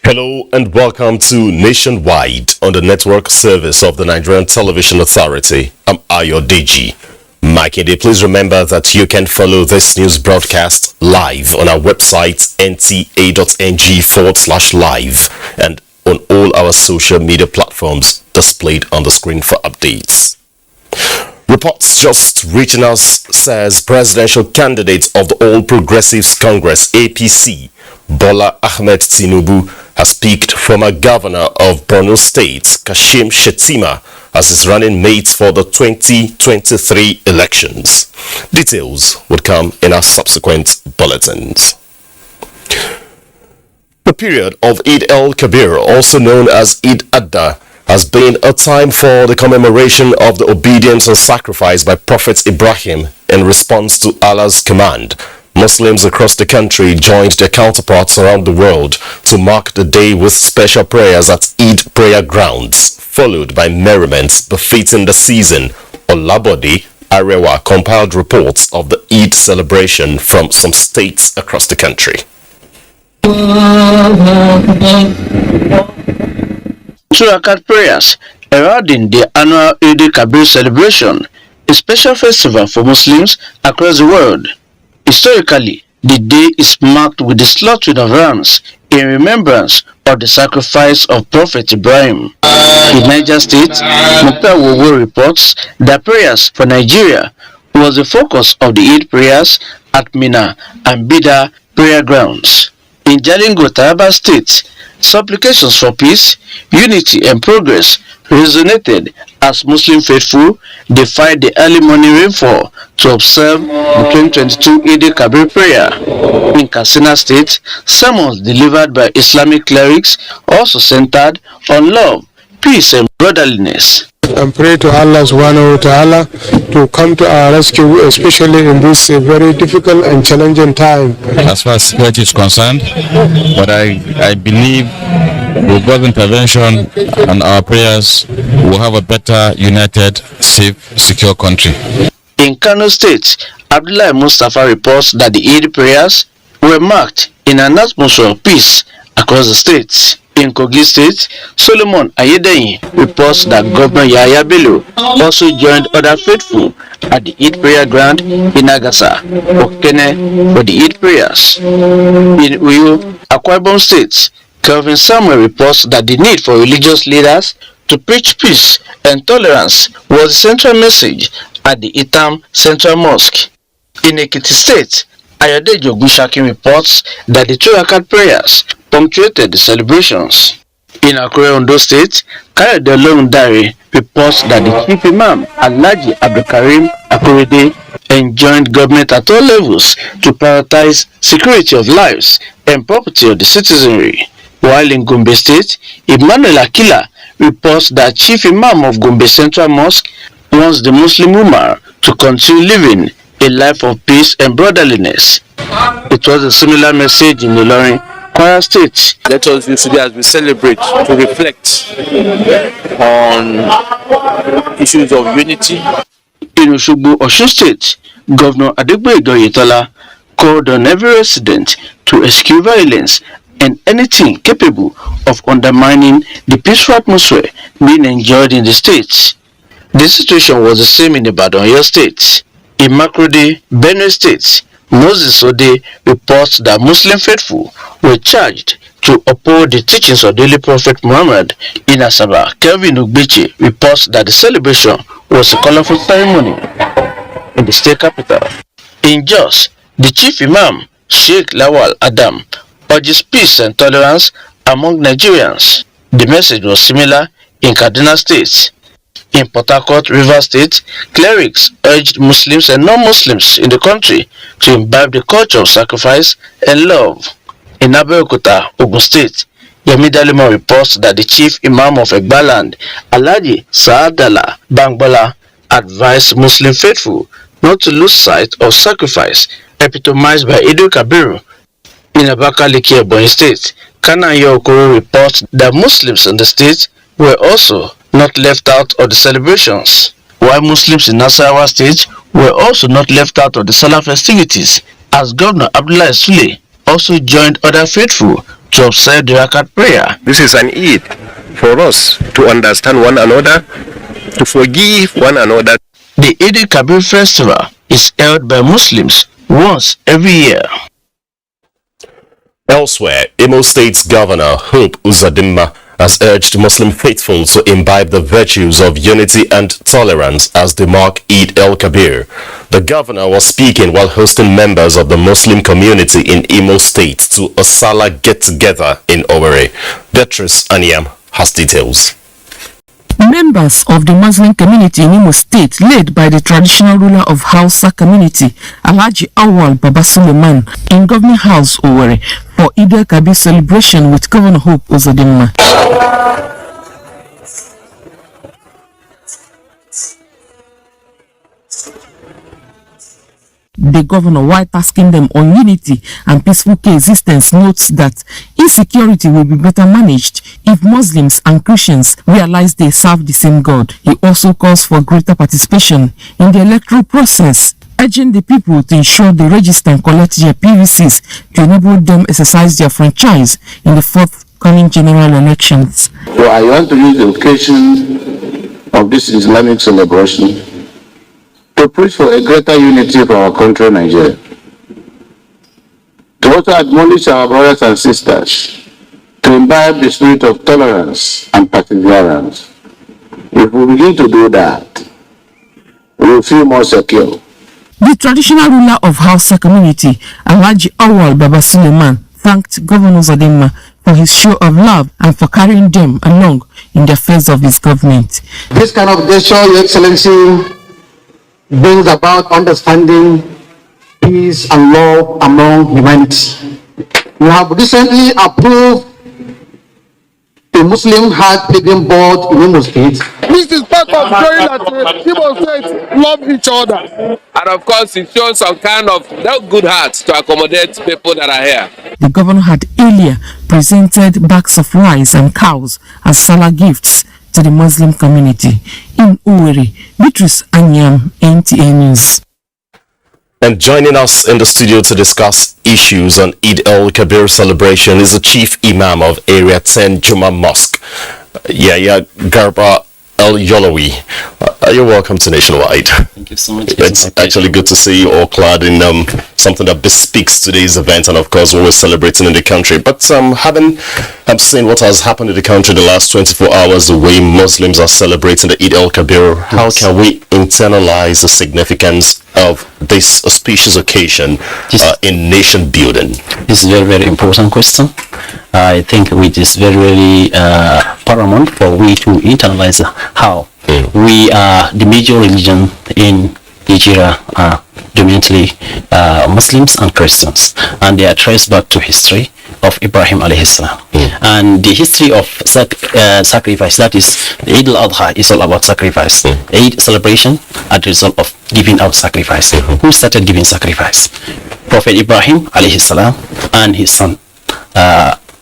Hello and welcome to Nationwide on the network service of the Nigerian Television Authority. I'm Ayo Deji. Makinde, please remember that you can follow this news broadcast live on our website nta.ng/live and on all our social media platforms displayed on the screen for updates. Reports just reaching us says presidential candidate of the All Progressives Congress APC, Bola Ahmed Tinubu, has picked former governor of Borno State, Kashim Shettima, as his running mate for the 2023 elections. Details would come in our subsequent bulletins. The period of Eid al-Kabir, also known as Eid Adha, has been a time for the commemoration of the obedience and sacrifice by Prophet Ibrahim in response to Allah's command. Muslims across the country joined their counterparts around the world to mark the day with special prayers at Eid prayer grounds, followed by merriment befitting the season. Olabode Arewa compiled reports of the Eid celebration from some states across the country. Two rakat prayers heralding the annual Eid al-Kabir celebration, a special festival for Muslims across the world. Historically, the day is marked with the slaughtering of rams in remembrance of the sacrifice of Prophet Ibrahim. In Niger State, Mukta Wowo reports that prayers for Nigeria was the focus of the Eid prayers at Mina and Bida prayer grounds. In Jalingo, Taraba State, supplications for peace, unity and progress resonated as Muslim faithful defied the early morning rainfall to observe the 2022 Eid al-Kabir prayer. In Katsina State, sermons delivered by Islamic clerics also centered on love, peace and brotherliness. And pray to Allah subhanahu wa ta'ala to come to our rescue, especially in this very difficult and challenging time. As far as security is concerned, but I believe with God's intervention and our prayers, we'll have a better, united, safe, secure country. In Kano State, Abdullah Mustafa reports that the Eid prayers were marked in an atmosphere of peace across the states. In Kogi State, Solomon Ayedeyin reports that Governor Yahya Bello also joined other faithful at the Eid prayer ground in Agasa, Okene, for the Eid prayers. In Uyo, Akwa Ibom State, Kelvin Samuel reports that the need for religious leaders to preach peace and tolerance was the central message at the Itam Central Mosque. In Ekiti State, Ayodeji Ogunshakin reports that the two rakat prayers punctuated the celebrations. In Akure, Ondo State, Kayode Olorundare reports that the Chief Imam, Alhaji Abdulkarim Akorede, enjoined government at all levels to prioritize security of lives and property of the citizenry. While in Gombe State, Emmanuel Akila reports that Chief Imam of Gombe Central Mosque wants the Muslim Ummah to continue living a life of peace and brotherliness. It was a similar message in Ilorin, Kwara State. Let us use today as we celebrate to reflect on issues of unity. In Osogbo, Osun State, Governor Adegboyega Oyetola called on every resident to eschew violence and anything capable of undermining the peaceful atmosphere being enjoyed in the state. The situation was the same in Ibadan, Oyo State. In Makurdi, Benue State, Moses Ode reports that Muslim faithful were charged to uphold the teachings of the Holy Prophet Muhammad in Asaba. Kelvin Ugbechi reports that the celebration was a colorful ceremony in the state capital. In Jos, the chief imam, Sheikh Lawal Adam, urges peace and tolerance among Nigerians. The message was similar in Kaduna State. In Port Harcourt, Rivers State, clerics urged Muslims and non-Muslims in the country to imbibe the culture of sacrifice and love. In Abeokuta, Ogun State, Yemi Dalima reports that the chief imam of Egbaland, Alhaji Saadala Bangbola, advised Muslim faithful not to lose sight of sacrifice, epitomized by al-Kabir. In Abakaliki, Ebonyi State, Kanayo Okoro reports that Muslims in the state were also not left out of the celebrations, while Muslims in Nasarawa State were also not left out of the Salah festivities, as Governor Abdullahi Sule also joined other faithful to observe the Rakat prayer. This is an Eid for us to understand one another, to forgive one another. The Eid al-Kabir festival is held by Muslims once every year. Elsewhere, IMO State's Governor Hope Uzodinma has urged Muslim faithful to imbibe the virtues of unity and tolerance as they mark Eid al-Kabir. The governor was speaking while hosting members of the Muslim community in Imo State to a Salah get-together in Owerri. Beatrice Aniam has details. Members of the Muslim community in Imo State, led by the traditional ruler of Hausa community, Alhaji Awal Baba Suleiman, in Government House, Owerri, for Eid al-Kabir celebration with Governor Hope Uzodinma. The governor, while tasking them on unity and peaceful coexistence, notes that insecurity will be better managed if Muslims and Christians realize they serve the same God. He also calls for greater participation in the electoral process, urging the people to ensure they register and collect their PVCs to enable them exercise their franchise in the forthcoming general elections. So I want to use the occasion of this Islamic celebration to preach for a greater unity for our country, Nigeria. To also admonish our brothers and sisters to imbibe the spirit of tolerance and perseverance. If we begin to do that, we will feel more secure. The traditional ruler of Hausa community, Alhaji Awal Baba Suleiman, thanked Governor Uzodinma for his show of love and for carrying them along in the affairs of his government. This kind of gesture, Your Excellency, brings about understanding, peace and love among humanity. We have recently approved the Muslim Hajj Pilgrim Board in Imo State. This is part of showing that Imo State love each other. And of course, it shows some kind of good heart to accommodate people that are here. The governor had earlier presented bags of rice and cows as Salah gifts to the Muslim community. In Owerri, Beatrice Anyam, NTA News. And joining us in the studio to discuss issues on Eid al-Kabir celebration is the Chief Imam of Area 10 Juma Mosque, Yaya Garba El-Yolowi. You're welcome to Nationwide. Thank you so much. It's actually good to see you all clad in something that bespeaks today's event and of course what we're celebrating in the country. But having seen what has happened in the country the last 24 hours, the way Muslims are celebrating the Eid al-Kabir, how can we internalize the significance of this auspicious occasion in nation building? This is a very, very important question. I think it is very, very paramount for we to internalize how we are the major religion in Nigeria are dominantly Muslims and Christians, and they are traced back to history of Ibrahim alayhi salam. And the history of sacrifice, that is the Eid al-Adha, is all about sacrifice. Eid celebration as a result of giving out sacrifice. Who started giving sacrifice? Prophet Ibrahim alayhi salam and his son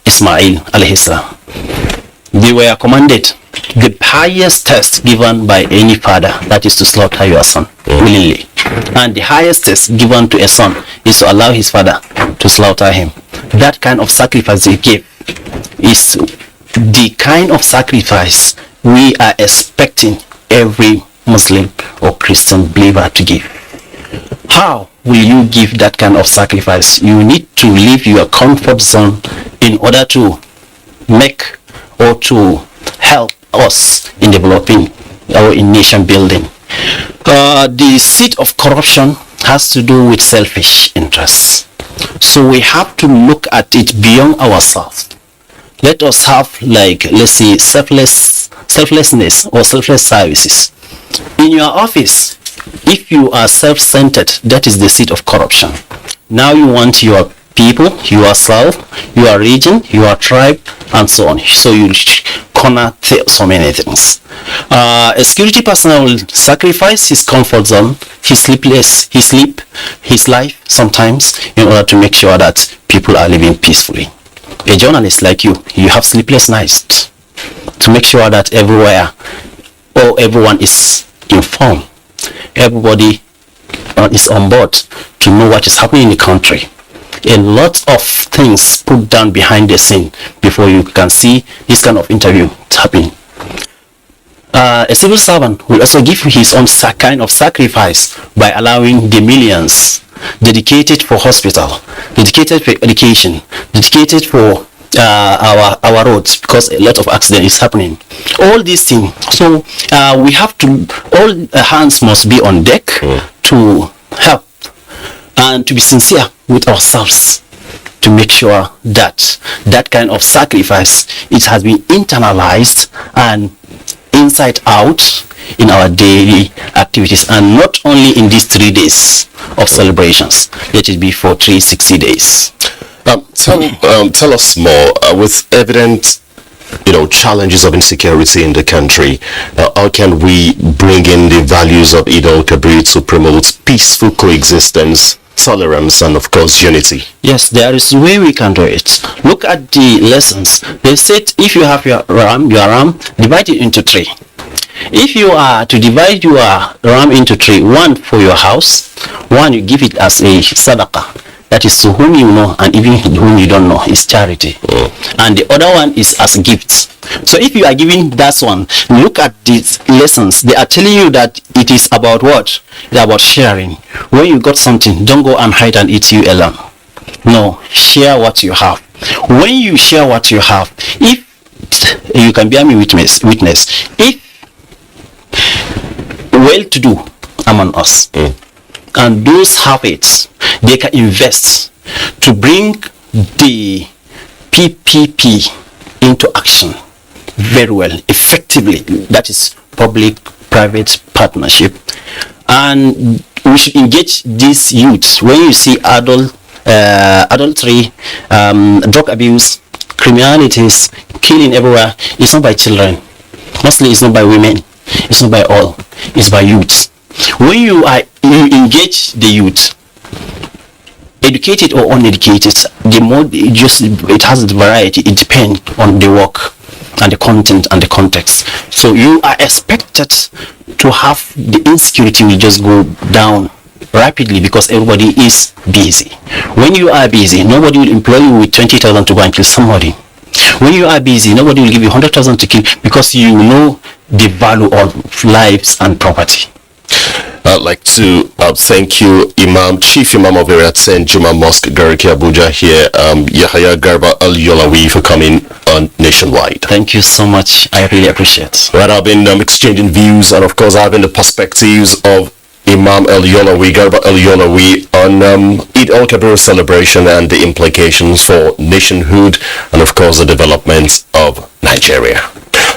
Ismail alayhi salam. They were commanded the highest test given by any father, that is to slaughter your son willingly. And the highest test given to a son is to allow his father to slaughter him. That kind of sacrifice they give is the kind of sacrifice we are expecting every Muslim or Christian believer to give. How will you give that kind of sacrifice? You need to leave your comfort zone in order to make or to help us in developing or in nation building. The seed of corruption has to do with selfish interests. So we have to look at it beyond ourselves let us have, like, let's say, selflessness or selfless services. In your office, if you are self-centered, that is the seat of corruption. Now you want your people, yourself, your region, your tribe, and so on. So you corner so many things. A security personnel will sacrifice his comfort zone, his sleep, his life sometimes, in order to make sure that people are living peacefully. A journalist like you have sleepless nights to make sure that everywhere or everyone is informed, everybody is on board to know what is happening in the country. A lot of things put down behind the scene before you can see this kind of interview happening. A civil servant will also give his own kind of sacrifice by allowing the millions dedicated for hospital, dedicated for education, dedicated for our roads, because a lot of accident is happening. All these things. So we have to, all hands must be on deck to help and to be sincere with ourselves to make sure that that kind of sacrifice, it has been internalized and inside out in our daily activities, and not only in these 3 days of celebrations. Let it be for 360 days. Tell us more, with evident challenges of insecurity in the country, how can we bring in the values of Eid al-Kabir to promote peaceful coexistence, tolerance, and of course unity? Yes, there is a way we can do it. Look at the lessons. They said if you have your ram, divide it into 3. If you are to divide your ram into 3, 1 for your house, 1 you give it as a sadaqah, that is to whom you know and even whom you don't know, is charity. And the other one is as gifts. So if you are giving that one, look at these lessons. They are telling you that it is about what? It's about sharing. When you got something, don't go and hide and eat you alone. No, share what you have. When you share what you have, if you can bear me witness, if well-to-do among us, and those have it, they can invest to bring the PPP into action very well, effectively. That is public-private partnership. And we should engage these youths. When you see adultery, drug abuse, criminalities, killing everywhere, it's not by children. Mostly it's not by women. It's not by all. It's by youths. When you engage the youth, educated or uneducated, the more it has the variety. It depends on the work and the content and the context. So you are expected to have the insecurity will just go down rapidly because everybody is busy. When you are busy, nobody will employ you with 20,000 to go and kill somebody. When you are busy, nobody will give you 100,000 to kill because you know the value of lives and property. I'd like to thank you, Chief Imam of Area 10, Juma Mosque, Gariki, Abuja here, Yahya Garba al-Yolawi, for coming on Nationwide. Thank you so much. I really appreciate it. Right, I've been exchanging views and of course having the perspectives of Imam al-Yolawi, Garba al-Yolawi, on Eid al-Kabir celebration and the implications for nationhood and of course the development of Nigeria.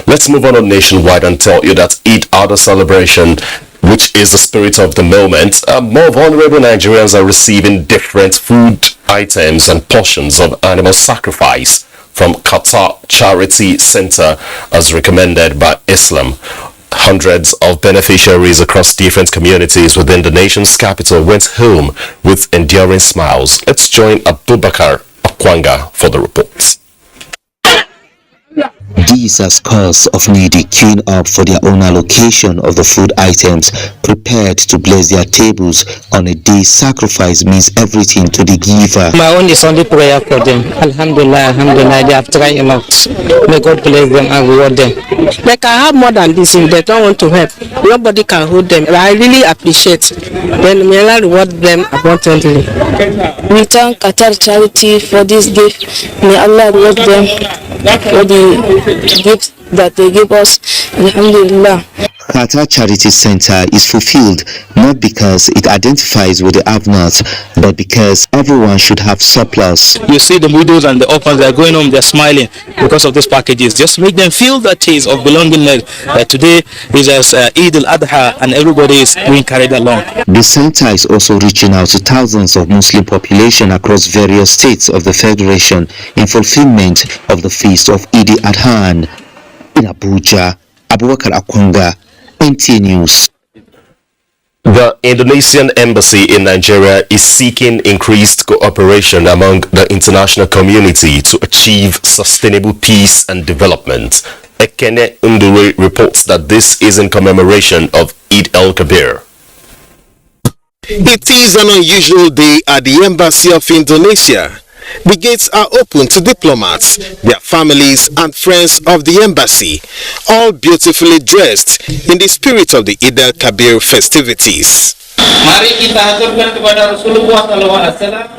Let's move on Nationwide and tell you that Eid al-Adha celebration, which is the spirit of the moment, more vulnerable Nigerians are receiving different food items and portions of animal sacrifice from Qatar Charity Center as recommended by Islam. Hundreds of beneficiaries across different communities within the nation's capital went home with enduring smiles. Let's join Abubakar Akwanga for the report. These are scores of needy queuing up for their own allocation of the food items prepared to bless their tables on a day sacrifice means everything to the giver. My own is only prayer for them. Alhamdulillah, alhamdulillah, they have tried a lot. May God bless them and reward them. They can have more than this if they don't want to help. Nobody can hold them. I really appreciate. Then may Allah reward them abundantly. We thank Qatar Charity for this gift. May Allah reward them for the gifts that they give us. Alhamdulillah. Qatar Charity Center is fulfilled not because it identifies with the have-nots, but because everyone should have surplus. You see the widows and the orphans, they are going home, they're smiling because of these packages. Just make them feel that taste of belongingness. Today is as Eid al-Adha and everybody is being carried along. The center is also reaching out to thousands of Muslim population across various states of the Federation in fulfillment of the feast of Eid al-Adha. In Abuja, Abubakar Akwanga, NTA News. The Indonesian embassy in Nigeria is seeking increased cooperation among the international community to achieve sustainable peace and development. Ekene Ndure reports that this is in commemoration of Eid al-Kabir. It is an unusual day at the Embassy of Indonesia. The gates are open to diplomats, their families and friends of the embassy, all beautifully dressed in the spirit of the Eid al-Kabir festivities. Mari kita haturkan kepada Rasulullah SAW,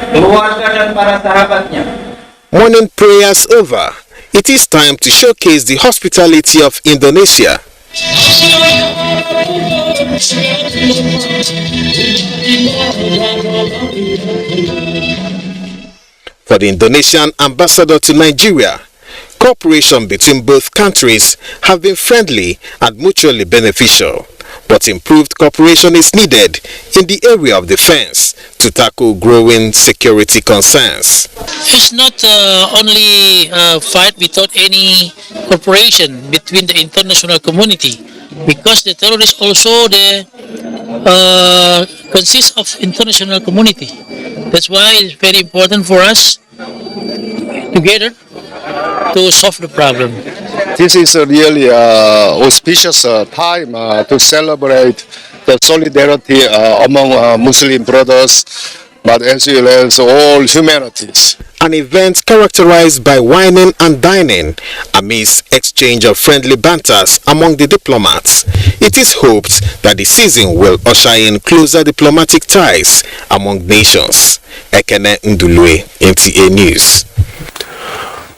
keluarga dan para sahabatnya. Morning prayers over, it is time to showcase the hospitality of Indonesia. For the Indonesian ambassador to Nigeria, cooperation between both countries have been friendly and mutually beneficial, but improved cooperation is needed in the area of defense to tackle growing security concerns. It's not only a fight without any cooperation between the international community, because the terrorists also consist of international community. That's why it's very important for us together to solve the problem. This is a really auspicious time to celebrate the solidarity among Muslim brothers, but as well as all humanities. An event characterized by wining and dining amidst exchange of friendly banters among the diplomats. It is hoped that the season will usher in closer diplomatic ties among nations. Ekene Ndulue, NTA News.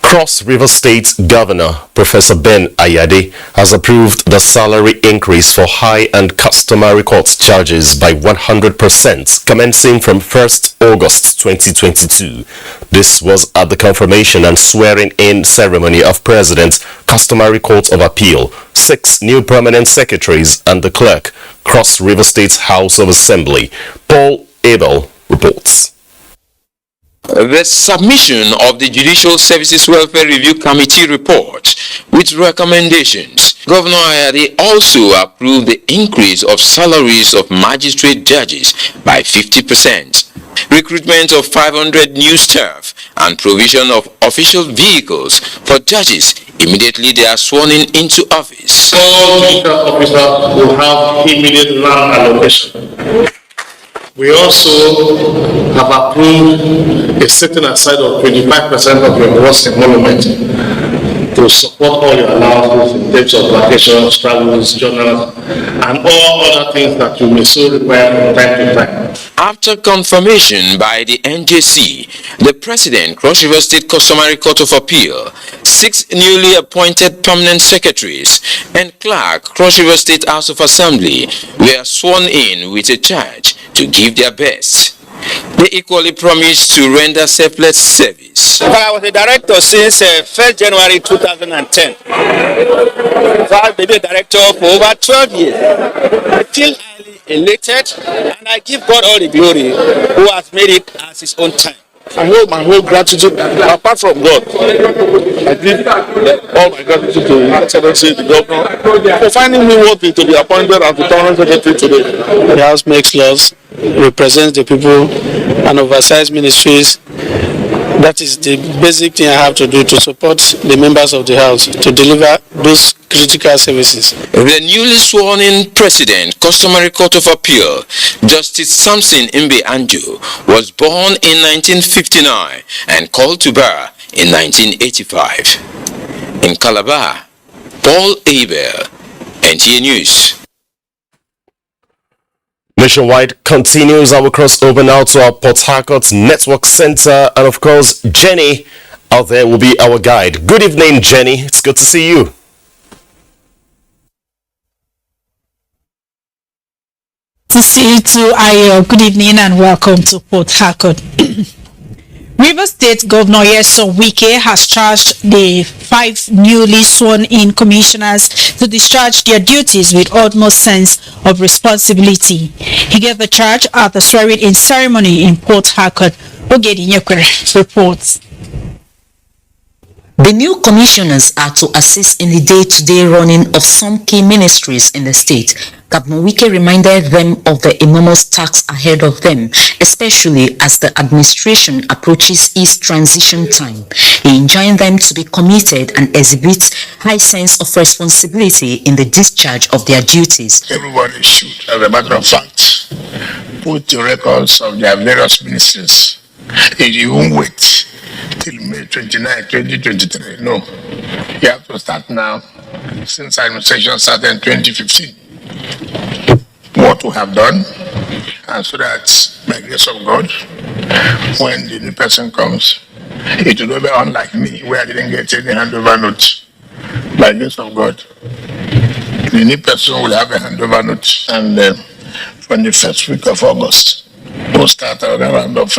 Cross River State Governor Professor Ben Ayade has approved the salary increase for high and customary court charges by 100% commencing from 1st August 2022. This was at the confirmation and swearing-in ceremony of President, Customary Court of Appeal, 6 new permanent secretaries and the clerk, Cross River State House of Assembly. Paul Abel reports. The submission of the Judicial Services Welfare Review Committee report with recommendations. Governor Ayade also approved the increase of salaries of magistrate judges by 50%, recruitment of 500 new staff, and provision of official vehicles for judges immediately they are sworn into office. All judicial officers will have immediate land allocation. We also have approved a setting aside of 25% of your gross emolument to support all your allowances in terms of vacations, travels, journals, and all other things that you may so require from time to time. After confirmation by the NJC, the President, Cross River State Customary Court of Appeal, 6 newly appointed permanent secretaries, and clerk, Cross River State House of Assembly, were sworn in with a charge to give their best. They equally promised to render selfless service. I was a director since 1st January 2010. So I've been a director for over 12 years. Still highly elected, and I give God all the glory who has made it as his own time. I hold my whole gratitude, apart from God. I give all my gratitude to His Excellency, the Governor, for finding me worthy to be appointed as the Permanent Secretary today. The House makes laws, represents the people, and oversights ministries. That is the basic thing I have to do to support the members of the House to deliver those critical services. The newly sworn-in President, Customary Court of Appeal, Justice Samson Imbe Anjo, was born in 1959 and called to bar in 1985. In Calabar, Paul Abel, NTA News. Nationwide continues our crossover now to our Port Harcourt Network Center, and of course Jenny out there will be our guide. Good evening, Jenny. It's good to see you. To see you too, Ayo. Good evening and welcome to Port Harcourt. River State Governor Yeso Wike has charged the 5 newly sworn-in commissioners to discharge their duties with utmost sense of responsibility. He gave the charge at the swearing-in ceremony in Port Harcourt. Ogedi Nyekwere reports. The new commissioners are to assist in the day-to-day running of some key ministries in the state. Governor Wike reminded them of the enormous task ahead of them, especially as the administration approaches its transition time. He enjoined them to be committed and exhibit high sense of responsibility in the discharge of their duties. Everybody should, as a matter of fact, put the records of their various ministries. If you won't wait till May 29, 2023, no. You have to start now, since administration started in 2015. What we have done, and so that by the grace of God, when the new person comes, it will be unlike me, where I didn't get any handover note. By the grace of God, the new person will have a handover note, and from the first week of August, we'll start a round of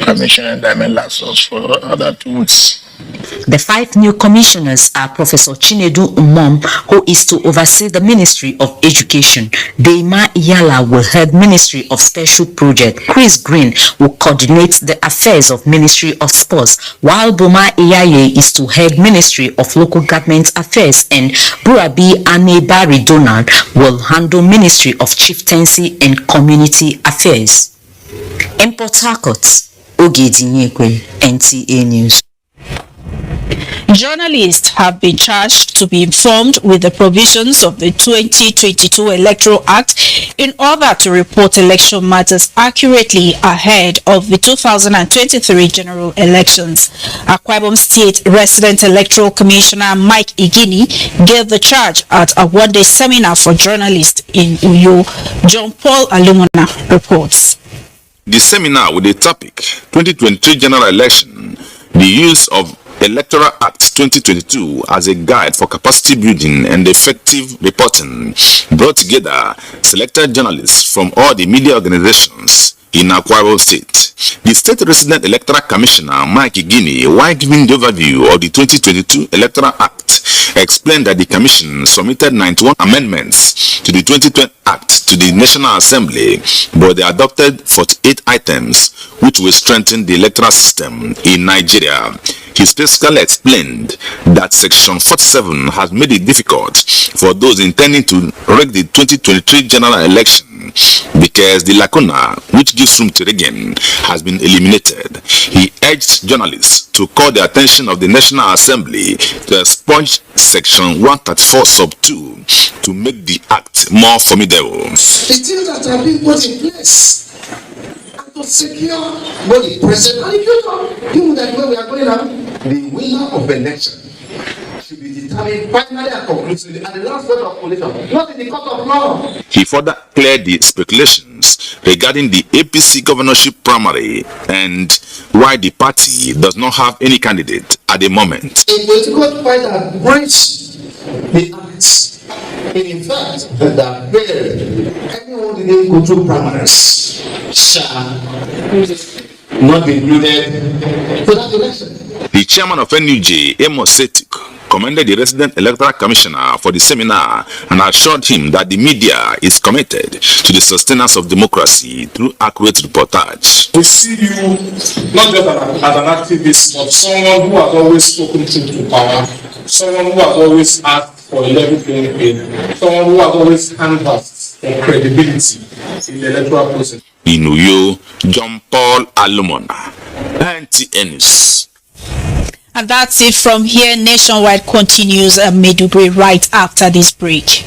commission and diamond lassos for other 2 weeks. The 5 new commissioners are Professor Chinedu Umom, who is to oversee the Ministry of Education. Deima Iyala will head Ministry of Special Project. Chris Green will coordinate the affairs of Ministry of Sports, while Boma Iyaye is to head Ministry of Local Government Affairs, and Burabi Anebari Donald will handle Ministry of Chieftaincy and Community Affairs. In Port Harcourt, Ogedi Nyekwe, NTA News. Journalists have been charged to be informed with the provisions of the 2022 Electoral Act in order to report election matters accurately ahead of the 2023 general elections. Akwa Ibom State Resident Electoral Commissioner Mike Igini gave the charge at a one-day seminar for journalists in Uyo. John Paul Alumuna reports. The seminar with the topic 2023 general election, the use of Electoral Act 2022 as a guide for capacity building and effective reporting, brought together selected journalists from all the media organizations in Akwa Ibom State. The State Resident Electoral Commissioner Mike Igini, while giving the overview of the 2022 Electoral Act, explained that the Commission submitted 91 amendments to the 2020 Act to the National Assembly, but they adopted 48 items which will strengthen the electoral system in Nigeria. He specifically explained that Section 47 has made it difficult for those intending to rig the 2023 general election because the lacuna which gives room to rigging has been eliminated. He urged journalists to call the attention of the National Assembly to expunge Section 134 sub 2 to make the act more formidable. The things that have been put in place to secure both the present and the future. Even that way we are going now, the winner of the election should be determined finally and conclusively at the last word of coalition, not in the court of law. He further cleared the speculations regarding the APC governorship primary and why the party does not have any candidate at the moment. A political party that breached the acts. In fact, that anyone who didn't go through primaries shall not be included for that election. The chairman of NUJ, IMO State, commended the resident electoral commissioner for the seminar and assured him that the media is committed to the sustenance of democracy through accurate reportage. We see you not just as an activist, but someone who has always spoken to power, someone who has always asked for a level playing field, someone who has always canvassed for credibility in the electoral process. In Uyo, John Paul Alumona, NTA News. And that's it from here. Nationwide continues Maiduguri right after this break.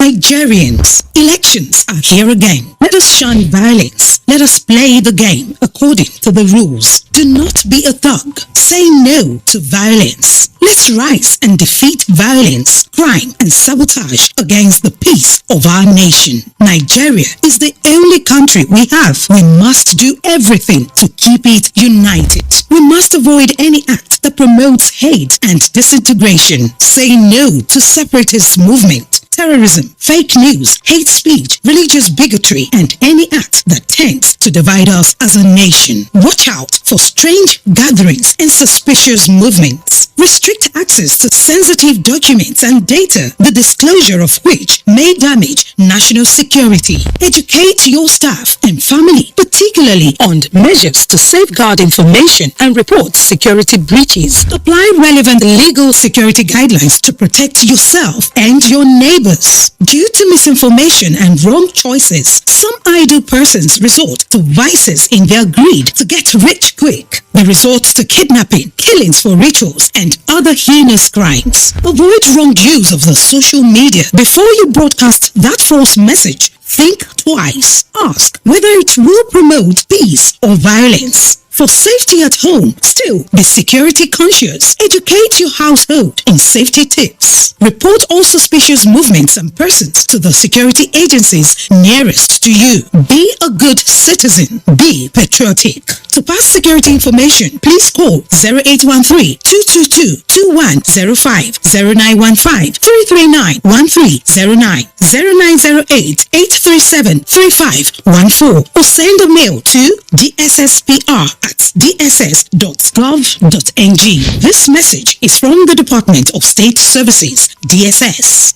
Nigerians, elections are here again. Let us shun violence. Let us play the game according to the rules. Do not be a thug. Say no to violence. Let's rise and defeat violence, crime, and sabotage against the peace of our nation. Nigeria is the only country we have. We must do everything to keep it united. We must avoid any act that promotes hate and disintegration. Say no to separatist movement. terrorism, fake news, hate speech, religious bigotry, and any act that tends to divide us as a nation. Watch out for strange gatherings and suspicious movements. Restrict access to sensitive documents and data, the disclosure of which may damage national security. Educate your staff and family, particularly on measures to safeguard information and report security breaches. Apply relevant legal security guidelines to protect yourself and your neighbors. Due to misinformation and wrong choices, some idle persons resort to vices in their greed to get rich quick. They resort to kidnapping, killings for rituals, and other heinous crimes. Avoid wrong use of the social media. Before you broadcast that false message, think twice. Ask whether it will promote peace or violence. For safety at home, still be security conscious. Educate your household in safety tips. Report all suspicious movements and persons to the security agencies nearest to you. Be a good citizen. Be patriotic. To pass security information, please call 0813-222-2105, 0915-339-1309, 0908-837-3514, or send a mail to dssPR@dss.gov.ng. This message is from the Department of State Services, DSS.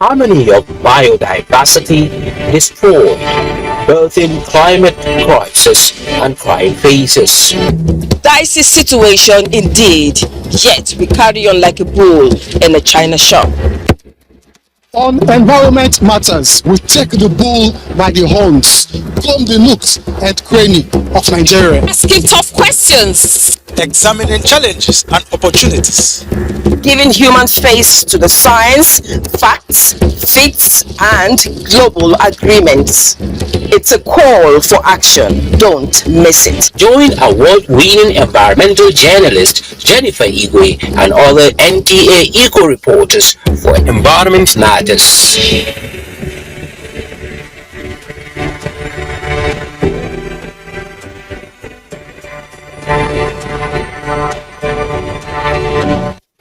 Harmony of biodiversity destroyed, both in climate crisis and crime phases. Dicey situation indeed, yet we carry on like a bull in a china shop. On environment matters, we take the bull by the horns, comb the nooks and cranny of Nigeria. Asking tough questions. Examining challenges and opportunities. Giving human face to the science, facts, facts, and global agreements. It's a call for action. Don't miss it. Join award-winning environmental journalist Jennifer Igwe and other NTA Eco reporters for Environment Matters.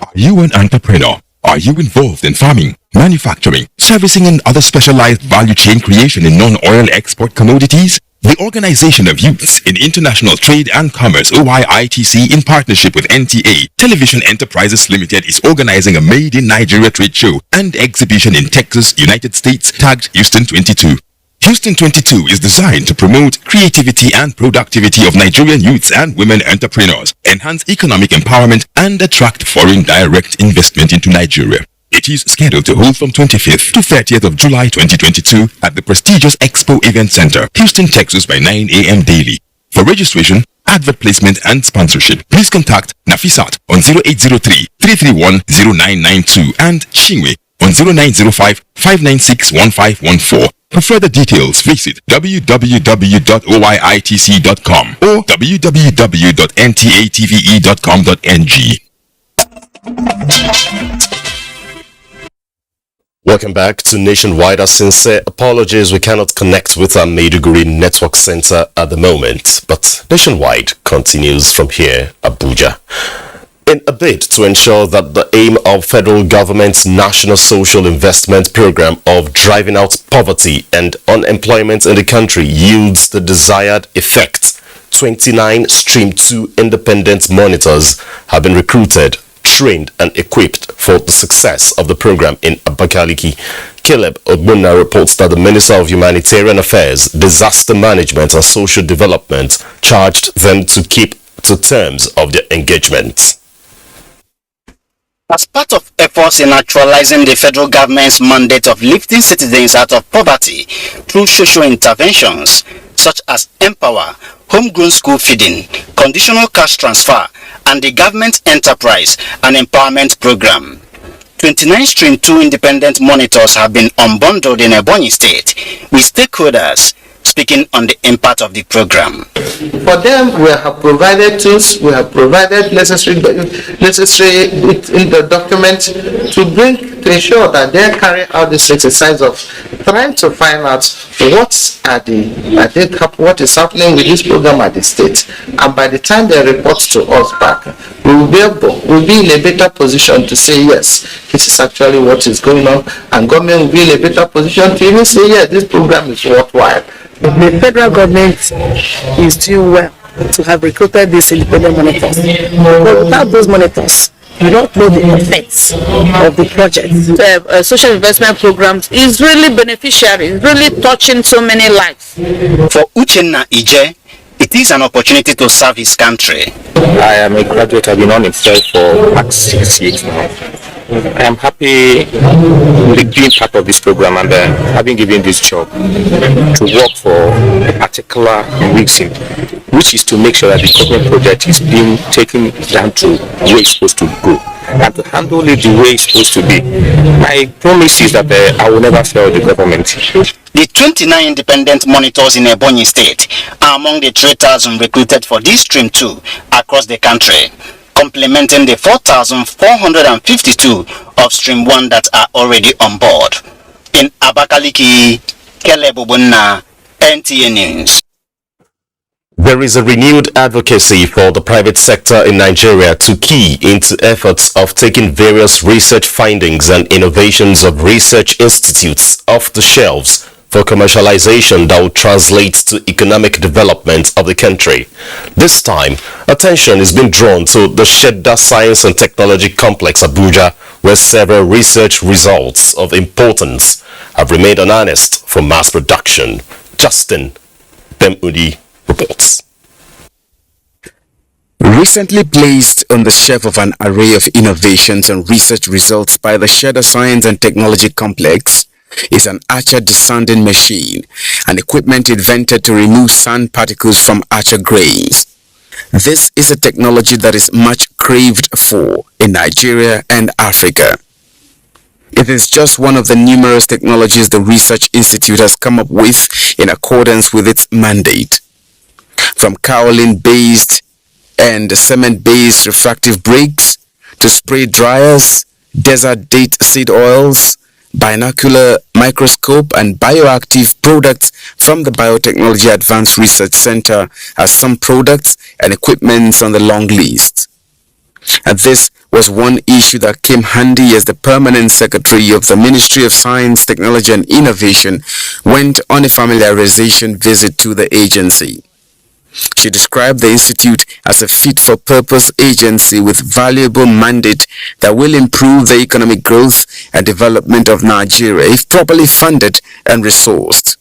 Are you an entrepreneur? Are you involved in farming, manufacturing, servicing, and other specialized value chain creation in non-oil export commodities? The Organization of Youths in International Trade and Commerce, OYITC, in partnership with NTA Television Enterprises Limited, is organizing a Made in Nigeria trade show and exhibition in Texas, United States, tagged Houston 22. Houston 22 is designed to promote creativity and productivity of Nigerian youths and women entrepreneurs, enhance economic empowerment, and attract foreign direct investment into Nigeria. It is scheduled to hold from 25th to 30th of July 2022 at the prestigious Expo Event Center, Houston, Texas by 9 a.m. daily. For registration, advert placement, and sponsorship, please contact Nafisat on 0803-331-0992 and Chingwe on 0905-596-1514. For further details, visit www.oyitc.com or www.ntatve.com.ng. Welcome back to Nationwide. Our sincere apologies, we cannot connect with our Maiduguri Network Center at the moment, but Nationwide continues from here, Abuja. In a bid to ensure that the aim of federal government's National Social Investment Program of driving out poverty and unemployment in the country yields the desired effect, 29 Stream 2 independent monitors have been recruited, trained and equipped for the success of the program in Abakaliki. Caleb Ogbonna reports that the Minister of Humanitarian Affairs, Disaster Management and Social Development charged them to keep to terms of their engagement. As part of efforts in actualizing the federal government's mandate of lifting citizens out of poverty through social interventions such as Empower, homegrown school feeding, conditional cash transfer, and the government enterprise and empowerment program, 29 Stream 2 independent monitors have been unbundled in Ebonyi State, with stakeholders speaking on the impact of the program. For them, we have provided tools, we have provided necessary in the document to bring to ensure that they carry out this exercise of trying to find out what is happening with this program at the state, and by the time they report to us back, we'll be in a better position to say yes, this is actually what is going on, and government will be in a better position to even say yes, this program is worthwhile. The federal government is doing well to have recruited these independent monitors, but without those monitors, you don't know the effects of the project. Social investment programs is really beneficial, it's really touching so many lives. For Uchenna Ije, it is an opportunity to serve his country. I am a graduate. I've been unemployed for past 6 years now. I am happy being part of this program, and I've been given this job to work for a particular reason, which is to make sure that the government project is being taken down to where it's supposed to go and to handle it the way it's supposed to be. My promise is that I will never fail the government. The 29 independent monitors in Ebonyi State are among the 3,000 recruited for this stream 2 across the country, complementing the 4,452 of stream 1 that are already on board. In Abakaliki, Kele Bubunna, NTA News. There is a renewed advocacy for the private sector in Nigeria to key into efforts of taking various research findings and innovations of research institutes off the shelves for commercialization that will translate to economic development of the country. This time, attention is being drawn to the Zazzau Science and Technology Complex, Abuja, where several research results of importance have remained unharnessed for mass production. Justin Bemudi reports. Recently placed on the shelf of an array of innovations and research results by the Zazzau Science and Technology Complex is an archer desanding machine, an equipment invented to remove sand particles from archer grains. This is a technology that is much craved for in Nigeria and Africa. It is just one of the numerous technologies the Research Institute has come up with in accordance with its mandate. From kaolin-based and cement-based refractive brakes to spray dryers, desert date seed oils, binocular microscope and bioactive products from the Biotechnology Advanced Research Center are some products and equipments on the long list. And this was one issue that came handy as the Permanent Secretary of the Ministry of Science, Technology and Innovation went on a familiarization visit to the agency. She described the institute as a fit-for-purpose agency with valuable mandate that will improve the economic growth and development of Nigeria if properly funded and resourced.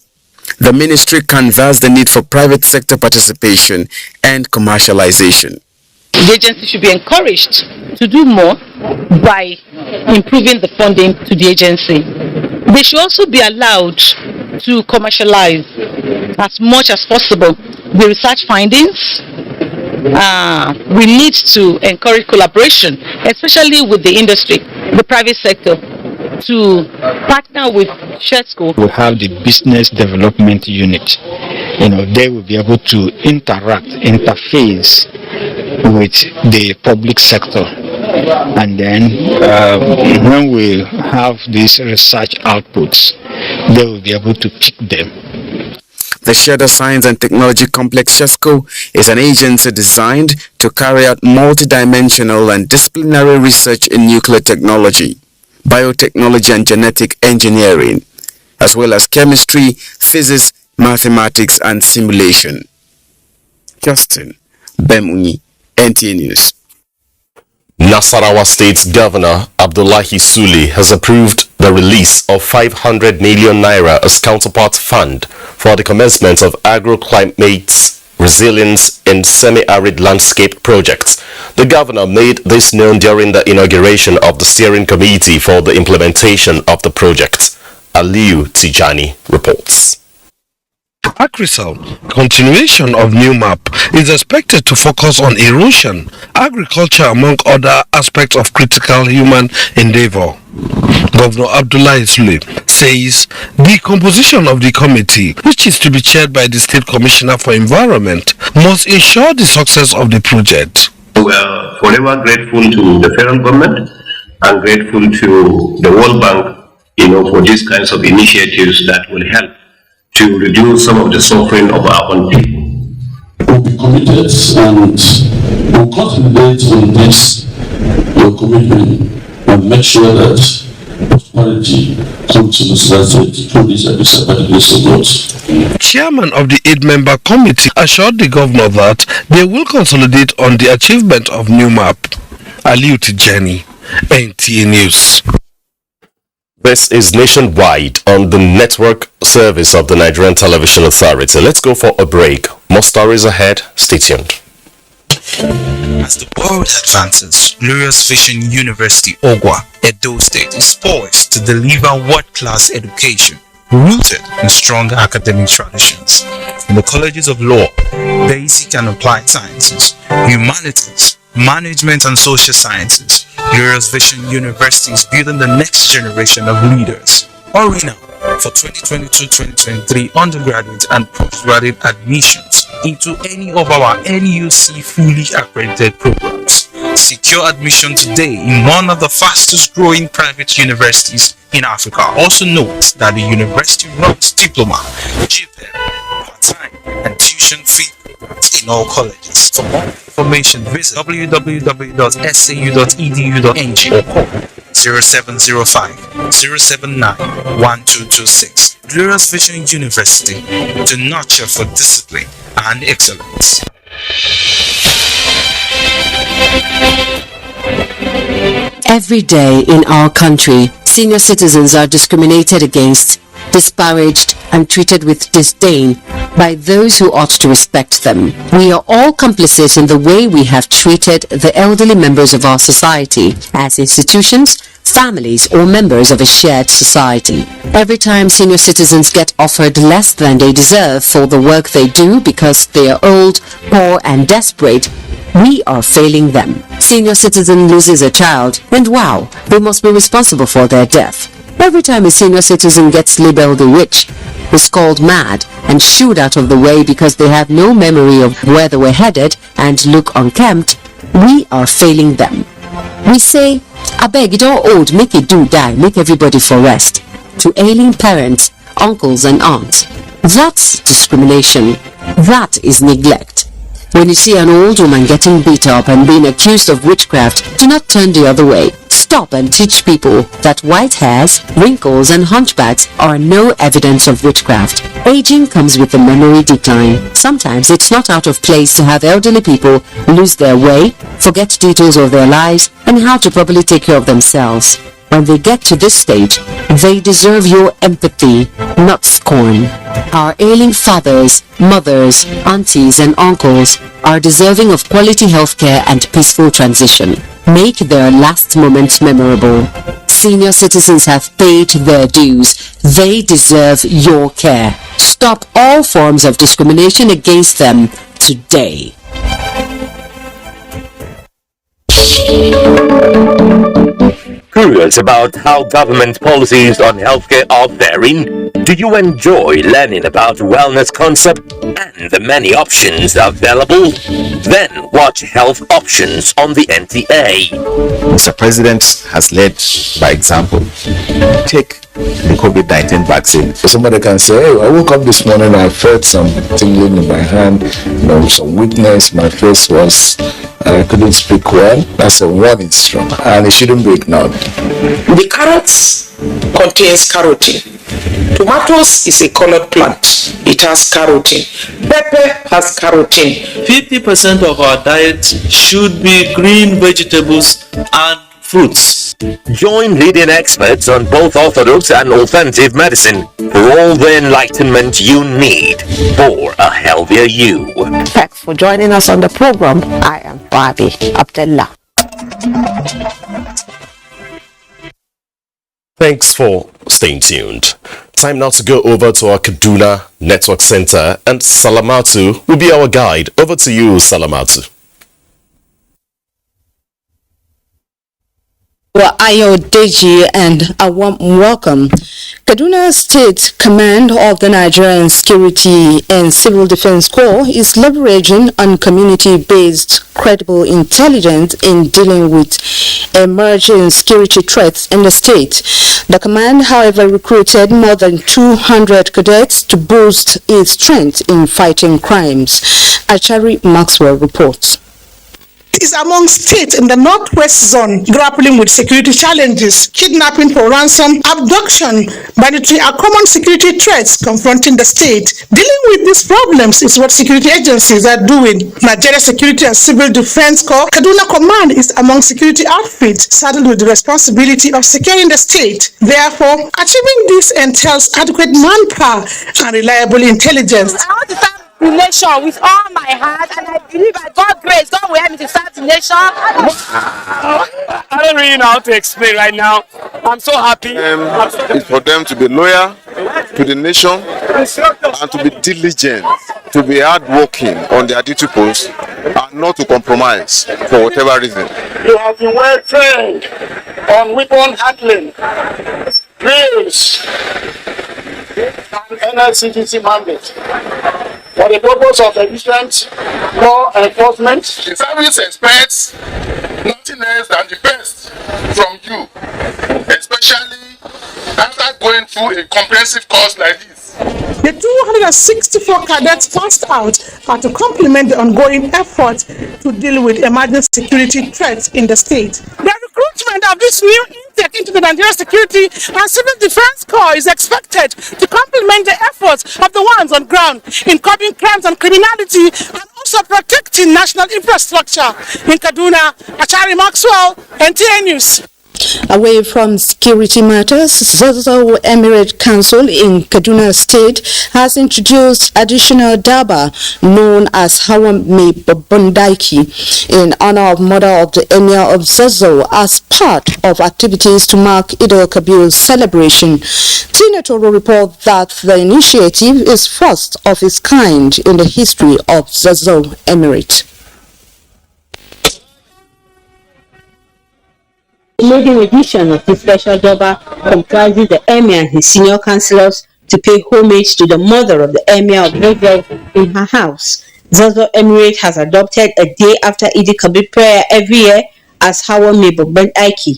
The ministry canvassed the need for private sector participation and commercialization. The agency should be encouraged to do more by improving the funding to the agency. They should also be allowed to commercialize as much as possible the research findings. We need to encourage collaboration, especially with the industry, the private sector, to partner with SHESCO. We have the business development unit. They will be able to interface with the public sector, and then when we have these research outputs, they will be able to pick them. The Zazzau Science and Technology Complex (SHESCO) is an agency designed to carry out multidimensional and disciplinary research in nuclear technology, biotechnology and genetic engineering, as well as chemistry, physics, mathematics and simulation. Justin Bemuni, NTA News. Nasarawa State's Governor Abdullahi Sule has approved the release of 500 million naira as counterpart fund for the commencement of agroclimate resilience in semi-arid landscape projects. The governor made this known during the inauguration of the steering committee for the implementation of the project. Aliu Tijani reports. Agrisal, continuation of new map, is expected to focus on erosion, agriculture among other aspects of critical human endeavor. Governor Abdullahi Sule says the composition of the committee, which is to be chaired by the State Commissioner for Environment, must ensure the success of the project. We are forever grateful to the federal government and grateful to the World Bank, for these kinds of initiatives that will help to reduce some of the suffering of our own people. We'll be committed and we'll concentrate on this, your commitment, and make sure that prosperity comes to the society through this episode by the grace of God. Chairman of the 8-member committee assured the governor that they will consolidate on the achievement of new map. Aliu Tijani, NTA News. This is Nationwide on the network service of the Nigerian Television Authority. Let's go for a break. More stories ahead. Stay tuned. As the world advances, Glorious Vision University, Ogwa, Edo State is poised to deliver world-class education rooted in strong academic traditions. In the colleges of law, basic and applied sciences, humanities, management and social sciences, Glorious Vision University is building the next generation of leaders. Hurry now for 2022-2023 undergraduate and postgraduate admissions into any of our NUC fully accredited programs. Secure admission today in one of the fastest growing private universities in Africa. Also note that the university runs diploma, GPED, part-time and tuition-free programs in all colleges. For more information, visit www.sau.edu.ng or call 0705 079 1226. Glorious Vision University, to nurture for discipline and excellence. Every day in our country, senior citizens are discriminated against, disparaged, and treated with disdain by those who ought to respect them. We are all complicit in the way we have treated the elderly members of our society as institutions, families, or members of a shared society. Every time senior citizens get offered less than they deserve for the work they do because they are old, poor, and desperate, we are failing them. Senior citizen loses a child, and wow, they must be responsible for their death. Every time a senior citizen gets labeled a witch, is called mad, and shooed out of the way because they have no memory of where they were headed and look unkempt, we are failing them. We say, abeg, it all old, make it do die, make everybody for rest. To ailing parents, uncles and aunts. That's discrimination. That is neglect. When you see an old woman getting beat up and being accused of witchcraft, do not turn the other way. Stop and teach people that white hairs, wrinkles, and hunchbacks are no evidence of witchcraft. Aging comes with the memory decline. Sometimes it's not out of place to have elderly people lose their way, forget details of their lives, and how to properly take care of themselves. When they get to this stage, they deserve your empathy, not scorn. Our ailing fathers, mothers, aunties, and uncles are deserving of quality healthcare and peaceful transition. Make their last moments memorable. Senior citizens have paid their dues. They deserve your care. Stop all forms of discrimination against them today. Curious about how government policies on healthcare are faring? Do you enjoy learning about wellness concept and the many options available? Then watch Health Options on the NTA. Mr. President has led by example. Take the COVID-19 vaccine. Somebody can say, hey, I woke up this morning, I felt some tingling in my hand, some weakness, my face was, I couldn't speak well. That's a warning strong, and it shouldn't be ignored. The carrots contains carotene. Tomatoes is a colored plant. It has carotene. Pepper has carotene. 50% of our diet should be green vegetables and fruits. Join leading experts on both orthodox and alternative medicine for all the enlightenment you need for a healthier you. Thanks for joining us on the program. I am Rabi Abdullah. Thanks for staying tuned. Time now to go over to our Kaduna Network Center, and Salamatu will be our guide. Over to you, Salamatu. Well, Ayo Deji, and a warm welcome. Kaduna State Command of the Nigerian Security and Civil Defense Corps is leveraging on community-based credible intelligence in dealing with emerging security threats in the state. The command, however, recruited more than 200 cadets to boost its strength in fighting crimes. Achari Maxwell reports. Is among states in the northwest zone grappling with security challenges. Kidnapping for ransom, abduction, banditry are common security threats confronting the state. Dealing with these problems is what security agencies are doing. Nigeria Security and Civil Defense Corps Kaduna Command is among security outfits saddled with the responsibility of securing the state. Therefore, achieving this entails adequate manpower and reliable intelligence. The nation with all my heart, and I believe by God's grace, God will help me to start the nation. I don't really know how to explain right now. I'm so happy. It's for them to be loyal to the nation and to be diligent, to be hardworking on their duty post, and not to compromise for whatever reason. You have been well trained on weapon handling, drills, and NLCDC mandate. For the purpose of efficient law enforcement, the service expects nothing else than the best from you, especially after going through a comprehensive course like this. The 264 cadets passed out are to complement the ongoing effort to deal with emerging security threats in the state. The recruitment of this new intake into the Nigerian Security and Civil Defense Corps is expected to complement the efforts of the ones on ground in curbing crimes and criminality and also protecting national infrastructure. In Kaduna, Achari Maxwell, NTA News. Away from security matters, Zazzau Emirate Council in Kaduna State has introduced additional daba known as Hawa Me Bondaiki in honor of mother of the Emir of Zazzau as part of activities to mark al-Kabir celebration. Tina Toro reports that the initiative is first of its kind in the history of Zazzau Emirate. The maiden edition of this special Doba comprises the Emir and his senior councillors to pay homage to the mother of the Emir of Zazzau in her house. Zazzau Emirate has adopted a day after al-Kabir prayer every year as Hawa Mebo Aiki.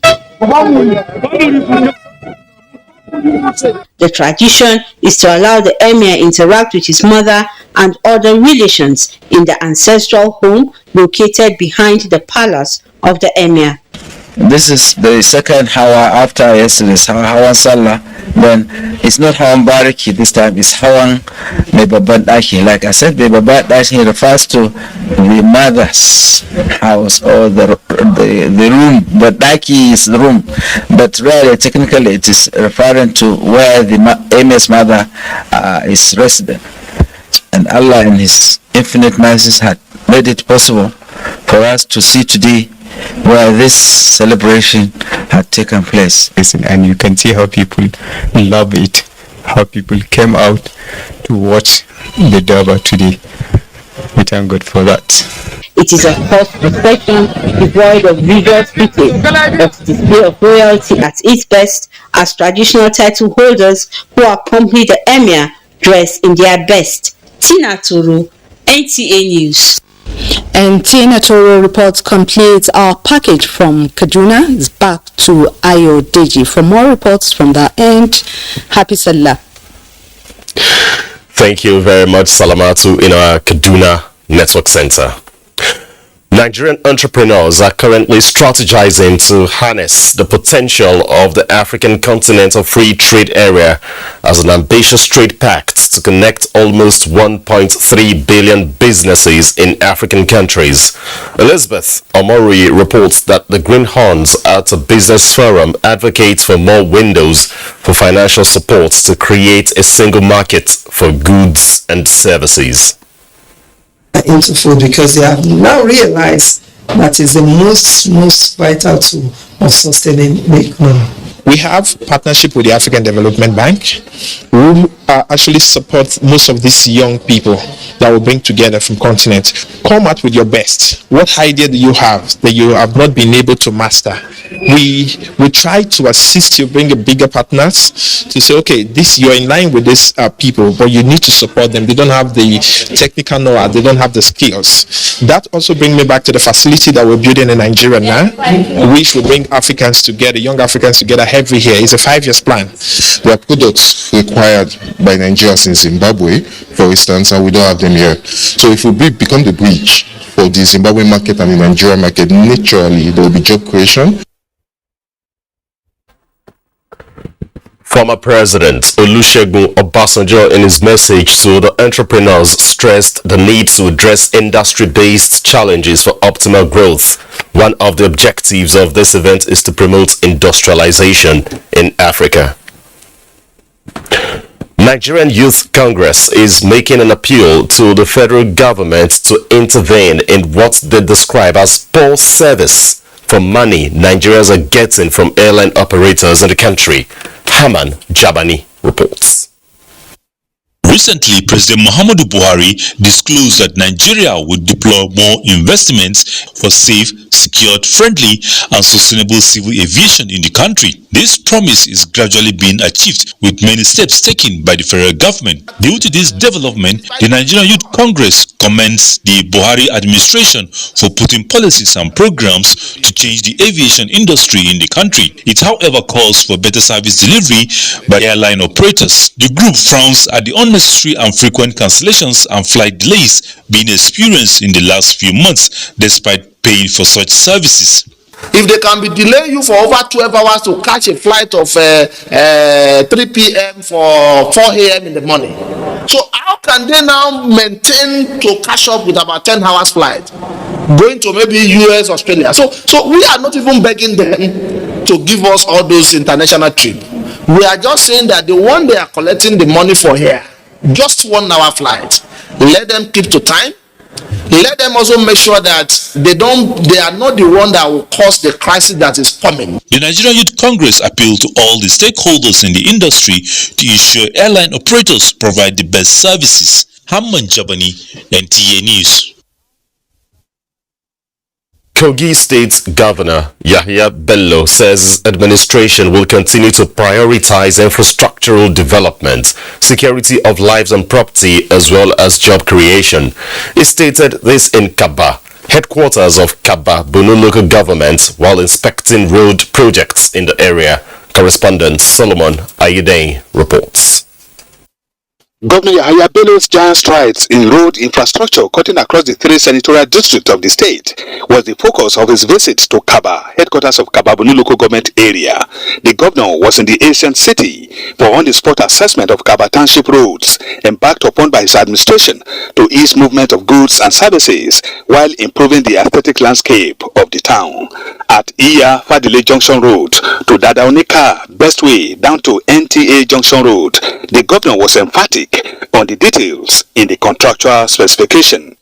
The tradition is to allow the Emir interact with his mother and other relations in the ancestral home located behind the palace of the Emir. This is the second Hawa after yesterday's Hawa Salah. Then it's not Hawan Bariki this time, it's Hawan Mebabadaki. Like I said, Mebabadaki refers to the mother's house or the room. Badaki is the room. But really, technically, it is referring to where the Emir's mother is resident. And Allah in His infinite mercies had made it possible for us to see today where this celebration had taken place. And you can see how people love it, how people came out to watch the Durbar today. We thank God for that. It is a horse procession devoid of visual speaking, but display of royalty at its best as traditional title holders who accompany the Emir dress in their best. Tina Turu, NTA News. And Tina Toro reports completes our package from Kaduna. It's back to Ayo Deji. For more reports from that end, happy Salah. Thank you very much, Salamatu, in our Kaduna Network Center. Nigerian entrepreneurs are currently strategizing to harness the potential of the African Continental Free Trade Area as an ambitious trade pact to connect almost 1.3 billion businesses in African countries. Elizabeth Omori reports that the Greenhorns at a business forum advocate for more windows for financial support to create a single market for goods and services. Into food because they have now realized that is the most vital tool of sustaining the economy. We have partnership with the African Development Bank, who actually support most of these young people that will bring together from continent. Come out with your best. What idea do you have that you have not been able to master? We try to assist you, bring a bigger partners to say, okay, this you're in line with these people, but you need to support them. They don't have the technical know-how, they don't have the skills. That also brings me back to the facility that we're building in Nigeria now, which will bring Africans together, young Africans together every year. It's a 5-year plan. There are products required by Nigerians in Zimbabwe, for instance, and we don't have them here. So if we become the bridge for the Zimbabwe market and the Nigerian market, naturally there will be job creation. Former President Olusegun Obasanjo, in his message to the entrepreneurs, stressed the need to address industry-based challenges for optimal growth. One of the objectives of this event is to promote industrialization in Africa. Nigerian Youth Congress is making an appeal to the federal government to intervene in what they describe as poor service for money Nigerians are getting from airline operators in the country. Haman Jabani reports. Recently, President Muhammadu Buhari disclosed that Nigeria would deploy more investments for safe, secured, friendly and sustainable civil aviation in the country. This promise is gradually being achieved with many steps taken by the federal government. Due to this development, the Nigerian Youth Congress commends the Buhari administration for putting policies and programs to change the aviation industry in the country. It, however, calls for better service delivery by airline operators. The group frowns at the unnecessary and frequent cancellations and flight delays being experienced in the last few months despite paying for such services. If they can be delay you for over 12 hours to catch a flight of 3 p.m. for 4 a.m. in the morning, so how can they now maintain to catch up with about 10 hours flight going to maybe US, Australia? So we are not even begging them to give us all those international trips. We are just saying that the one they are collecting the money for here, just 1 hour flight, let them keep to time. Let them also make sure that they are not the one that will cause the crisis that is coming. The Nigerian Youth Congress appealed to all the stakeholders in the industry to ensure airline operators provide the best services. Hamman Jabani, NTA News. Kogi State Governor Yahya Bello says administration will continue to prioritize infrastructural development, security of lives and property, as well as job creation. He stated this in Kaba, headquarters of Kaba Bunu local government, while inspecting road projects in the area. Correspondent Solomon Ayedei reports. Governor Yahya Bello's giant strides in road infrastructure cutting across the 3 senatorial districts of the state was the focus of his visit to Kaba, headquarters of Kaba Bunu local government area. The governor was in the ancient city for on-the-spot assessment of Kaba Township roads, embarked upon by his administration to ease movement of goods and services while improving the aesthetic landscape of the town. At Iya Fadile Junction Road to Dadaonika Bestway down to NTA Junction Road, the governor was emphatic on the details in the contractual specification.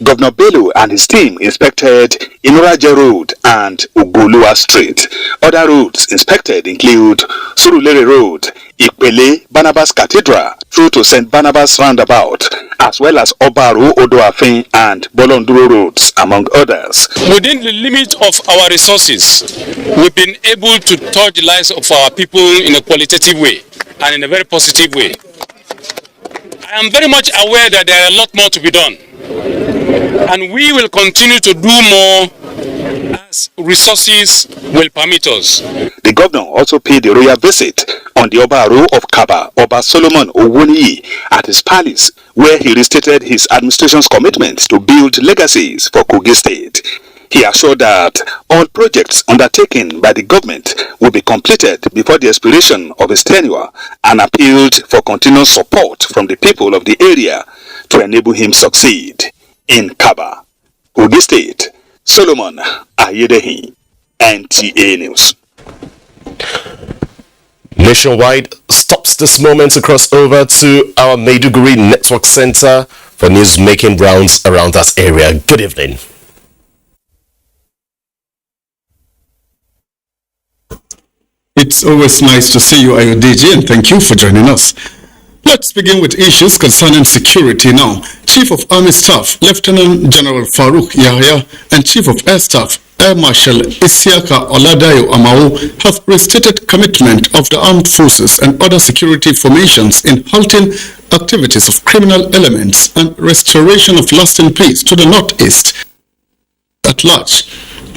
Governor Bello and his team inspected Inoraje Road and Ugolua Street. Other roads inspected include Surulere Road, Ipele, Barnabas Cathedral, through to St. Barnabas Roundabout, as well as Obaru, Odoafin and Bolonduro roads, among others. Within the limit of our resources, we've been able to touch the lives of our people in a qualitative way and in a very positive way. I am very much aware that there are a lot more to be done, and we will continue to do more as resources will permit us. The governor also paid a royal visit on the Obaru of Kaba, Oba Solomon Owoniyi, at his palace, where he restated his administration's commitment to build legacies for Kogi State. He assured that all projects undertaken by the government will be completed before the expiration of his tenure and appealed for continuous support from the people of the area to enable him succeed. In Kaba, Kogi State, Solomon Ayedehi, NTA News. Nationwide stops this moment to cross over to our Maiduguri Network Center for news making rounds around that area. Good evening. It's always nice to see you, Ayodeji, and thank you for joining us. Let's begin with issues concerning security now. Chief of Army Staff, Lieutenant General Farouk Yahya, and Chief of Air Staff, Air Marshal Isiaka Oladayo Amao, have restated commitment of the armed forces and other security formations in halting activities of criminal elements and restoration of lasting peace to the northeast at large.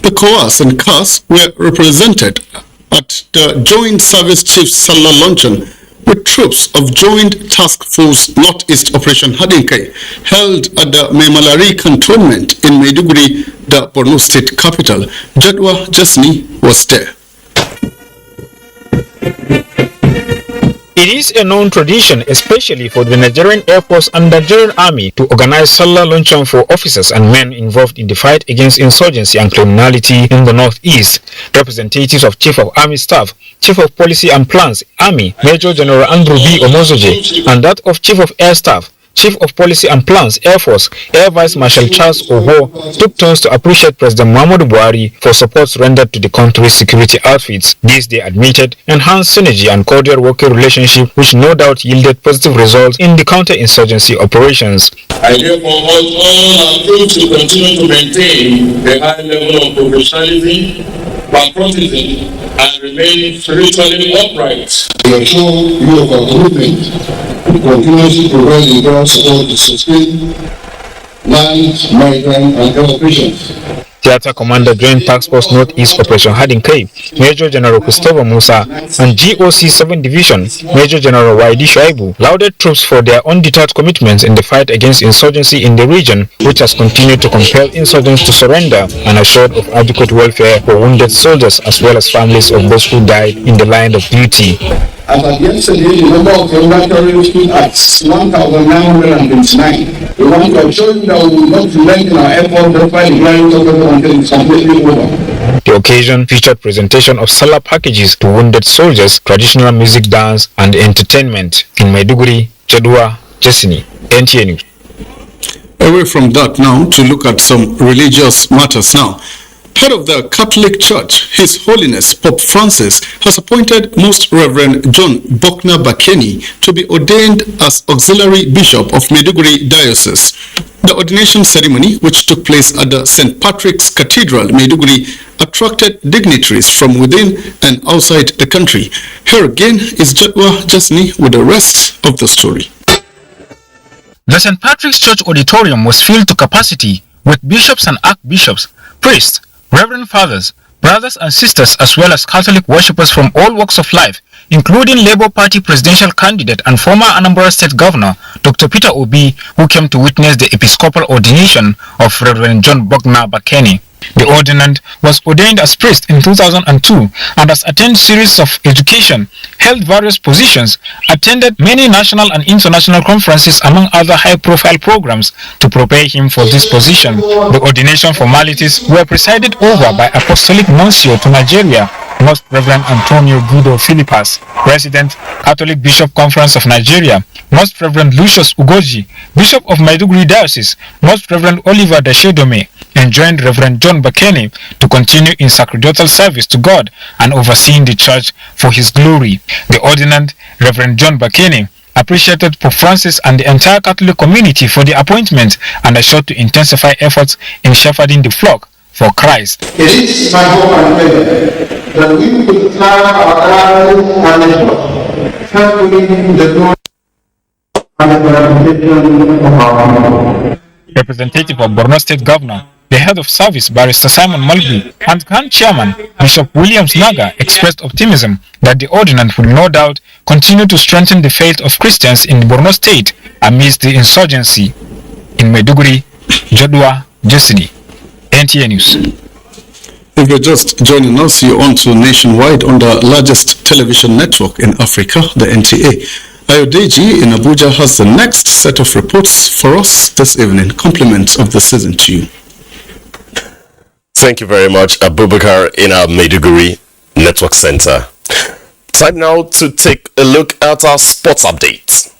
The COAS and CAS were represented at the Joint Service Chiefs Salah luncheon with troops of Joint Task Force Northeast Operation Hadinkai held at the Memalari Cantonment in Maiduguri, the Borno State capital. Jadwa Jasni was there. It is a known tradition, especially for the Nigerian Air Force and Nigerian Army, to organize Salah luncheon for officers and men involved in the fight against insurgency and criminality in the Northeast. Representatives of Chief of Army Staff, Chief of Policy and Plans, Army, Major General Andrew B. Omozoje, and that of Chief of Air Staff, Chief of Policy and Plans, Air Force, Air Vice Marshal Charles Oho, took turns to appreciate President Muhammadu Buhari for support rendered to the country's security outfits. This, they admitted, enhanced synergy and cordial working relationship, which no doubt yielded positive results in the counter-insurgency operations. I therefore urge all our troops to continue to maintain a high level of professionalism, patriotism, and remain spiritually upright. We assure you of our commitment to continuously provide the support to sustain land, maritime, and air operations. Theater Commander Joint Task Force Northeast Operation Hadinkai, Major General Christopher Musa, and GOC 7 Division, Major General Waidi Shaibu, lauded troops for their undeterred commitments in the fight against insurgency in the region, which has continued to compel insurgents to surrender, and assured of adequate welfare for wounded soldiers as well as families of those who died in the line of duty. As of yesterday, the number of regulatory stood at 1,929. We want to assure you that we will not relent in our effort despite the glaring until it is completely over. The occasion featured presentation of Salah packages to wounded soldiers, traditional music, dance, and entertainment. In Maiduguri, Chedwa, Jesini, NTA News. Away from that now to look at some religious matters now. Head of the Catholic Church, His Holiness Pope Francis, has appointed Most Reverend John Bokna Bakeni to be ordained as Auxiliary Bishop of Maiduguri Diocese. The ordination ceremony, which took place at the St. Patrick's Cathedral, Maiduguri, attracted dignitaries from within and outside the country. Here again is Jadwa Jasni with the rest of the story. The St. Patrick's Church auditorium was filled to capacity with bishops and archbishops, priests, Reverend Fathers, brothers and sisters, as well as Catholic worshippers from all walks of life, including Labour Party presidential candidate and former Anambra State Governor, Dr. Peter Obi, who came to witness the episcopal ordination of Reverend John Bokna Bakeni. The ordinand was ordained as priest in 2002 and has attended series of education, held various positions, attended many national and international conferences among other high-profile programs to prepare him for this position. The ordination formalities were presided over by Apostolic Nuncio to Nigeria, Most Reverend Antonio Guido Philippas, President, Catholic Bishop Conference of Nigeria, Most Reverend Lucius Ugoji, Bishop of Maiduguri Diocese, Most Reverend Oliver Dashedome, and joined Reverend John Bakeni to continue in sacerdotal service to God and overseeing the church for his glory. The ordinand, Reverend John Bakeni, appreciated Pope Francis and the entire Catholic community for the appointment and assured to intensify efforts in shepherding the flock for Christ. It is my hope and prayer that we will climb our lives and thankfully the glory and the reputation of our people. Representative of Borno State Governor, the head of service, Barrister Simon Mulgrew, and Grand Chairman, Bishop Williams Naga, expressed optimism that the ordinance will no doubt continue to strengthen the faith of Christians in Borno State amidst the insurgency. In Maiduguri, Jadwa Jesini, NTA News. If you're just joining us, you're on to Nationwide on the largest television network in Africa, the NTA. Ayodeji in Abuja has the next set of reports for us this evening. Compliments of the season to you. Thank you very much, Abubakar, in our Maiduguri Network Center. Time now to take a look at our sports updates.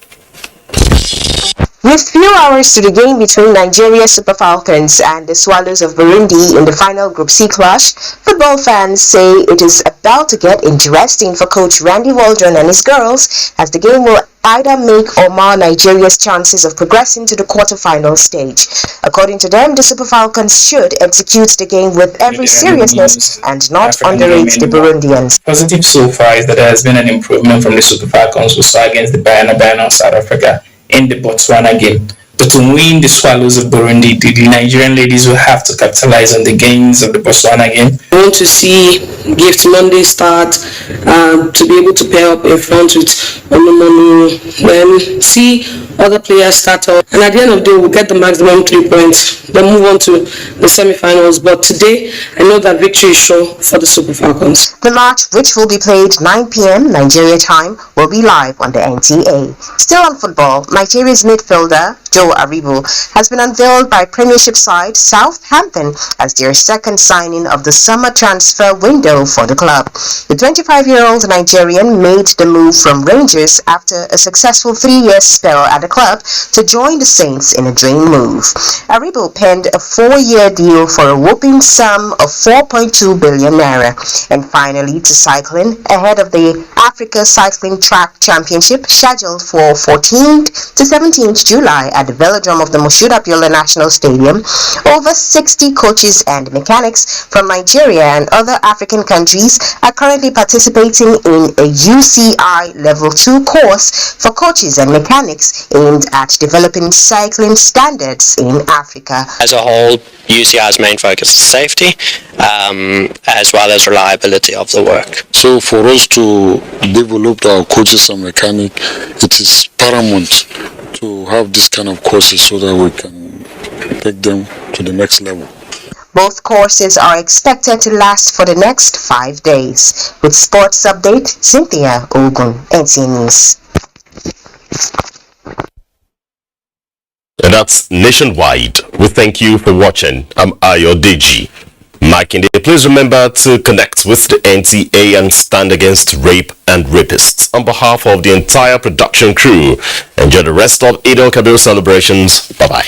With few hours to the game between Nigeria Super Falcons and the Swallows of Burundi in the final Group C clash, football fans say it is about to get interesting for coach Randy Waldron and his girls, as the game will either make or mar Nigeria's chances of progressing to the quarterfinal stage. According to them, the Super Falcons should execute the game with every seriousness and not underrate the Burundians. Positive so far is that there has been an improvement from the Super Falcons who saw against the Bayana of South Africa in the Botswana game. But to win the Swallows of Burundi, the Nigerian ladies will have to capitalize on the gains of the Botswana game. I want to see Gift Monday start, to be able to pair up in front with Onumonu, then see other players start up, and at the end of the day we'll get the maximum 3 points, then move on to the semi-finals. But today I know that victory is sure for the Super Falcons. The match, which will be played 9 p.m. Nigeria time, will be live on the NTA. Still on football, Nigeria's midfielder Joe Aribo has been unveiled by Premiership side Southampton as their second signing of the summer transfer window for the club. The 25-year-old Nigerian made the move from Rangers after a successful 3-year spell at the club to join the Saints in a dream move. Aribo penned a 4-year deal for a whopping sum of 4.2 billion naira. And finally to cycling, ahead of the Africa Cycling Track Championship scheduled for 14th to 17th July at the velodrome of the Moshood Abiola National Stadium, over 60 coaches and mechanics from Nigeria and other African countries are currently participating in a UCI Level 2 course for coaches and mechanics aimed at developing cycling standards in Africa. As a whole, UCI's main focus is safety, as well as reliability of the work. So for us to develop our coaches and mechanics, it is paramount to have this kind of courses so that we can take them to the next level. Both courses are expected to last for the next 5 days. With Sports Update, Cynthia Ogun, NTN News. And that's nationwide. We thank you for watching. I'm Ayo Deji. Makinde, please remember to connect with the NTA and stand against rape and rapists. On behalf of the entire production crew, enjoy the rest of Eid al-Kabir celebrations. Bye-bye.